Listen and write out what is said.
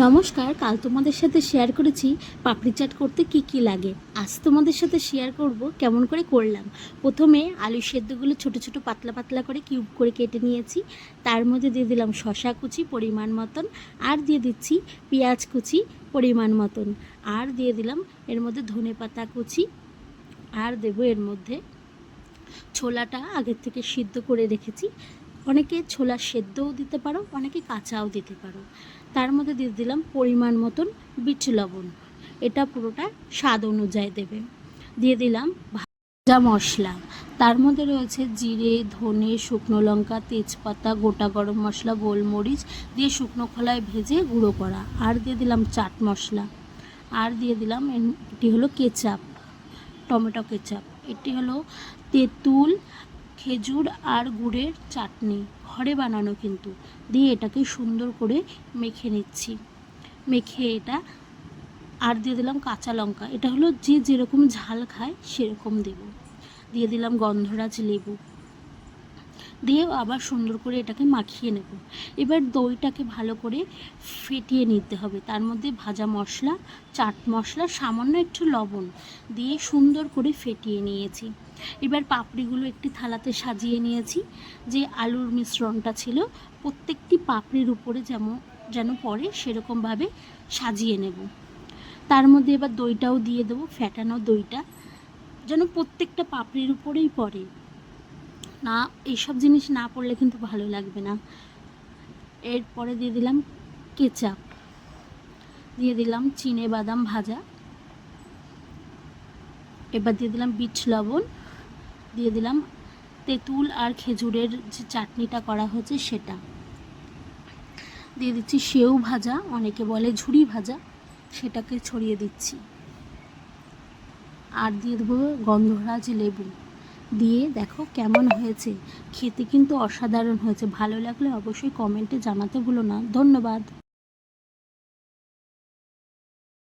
নমস্কার। কাল তোমাদের সাথে শেয়ার করেছি পাপড়ি চাট করতে কি কি লাগে। আজ তোমাদের সাথে শেয়ার করব কেমন করে করলাম। প্রথমে আলু সেদ্ধগুলো ছোট ছোট পাতলা পাতলা করে কিউব করে কেটে নিয়েছি। তার মধ্যে দিয়ে দিলাম শসা কুচি পরিমাণ মতন, আর দিয়ে দিচ্ছি পেঁয়াজ কুচি পরিমাণ মতন, আর দিয়ে দিলাম এর মধ্যে ধনেপাতা কুচি, আর দেবো এর মধ্যে ছোলাটা আগের থেকে সিদ্ধ করে রেখেছি। অনেকে ছোলা সেদ্ধও দিতে পারো, অনেকে কাঁচাও দিতে পারো। তার মধ্যে দিয়ে দিলাম পরিমাণ মতন বিট লবণ, এটা পুরোটা স্বাদ অনুযায়ী দেবে। দিয়ে দিলাম ভাজা মশলা, তার মধ্যে রয়েছে জিরে, ধনে, শুকনো লঙ্কা, তেজপাতা, গোটা গরম মশলা, গোলমরিচ দিয়ে শুকনো খোলায় ভেজে গুঁড়ো করা, আর দিয়ে দিলাম চাট মশলা, আর দিয়ে দিলাম এটি হলো কেচাপ, টমেটো কেচাপ। এটি হলো তেঁতুল, খেজুর আর গুড়ের চাটনি, ঘরে বানানো কিন্তু। দিয়ে এটাকে সুন্দর করে মেখে নিচ্ছি। মেখে এটা আর দিয়ে দিলাম কাঁচা লঙ্কা, এটা হলো যে যেরকম ঝাল খায় সেরকম দেব। দিয়ে দিলাম গন্ধরাজ লেবু, দিয়ে আবার সুন্দর করে এটাকে মাখিয়ে নেব। এবার দইটাকে ভালো করে ফেটিয়ে নিতে হবে। তার মধ্যে ভাজা মশলা, চাট মশলা, সামান্য একটু লবণ দিয়ে সুন্দর করে ফেটিয়ে নিয়েছি। এবার পাপড়িগুলো একটি থালাতে সাজিয়ে নিয়েছি। যে আলুর মিশ্রণটা ছিল প্রত্যেকটি পাপড়ির উপরে যেন পড়ে সেরকমভাবে সাজিয়ে নেব। তার মধ্যে এবার দইটাও দিয়ে দেবো, ফেটানো দইটা যেন প্রত্যেকটা পাপড়ির উপরেই পড়ে। না, এইসব জিনিস না পড়লে কিন্তু ভালো লাগবে না। এরপরে দিয়ে দিলাম কেচাপ, দিয়ে দিলাম চিনে বাদাম ভাজা, এবার দিয়ে দিলাম বিট লবণ, দিয়ে দিলাম তেঁতুল আর খেজুরের যে চাটনিটা করা হয়েছে সেটা, দিয়ে দিচ্ছি সেউ ভাজা, অনেকে বলে ঝুরি ভাজা, সেটাকে ছড়িয়ে দিচ্ছি, আর দিয়ে দেবো গন্ধরাজ লেবু। দিয়ে দেখো কেমন হয়েছে, খেতে কিন্তু অসাধারণ হয়েছে। ভালো লাগলে অবশ্যই কমেন্টে জানাতে ভুলো না। ধন্যবাদ।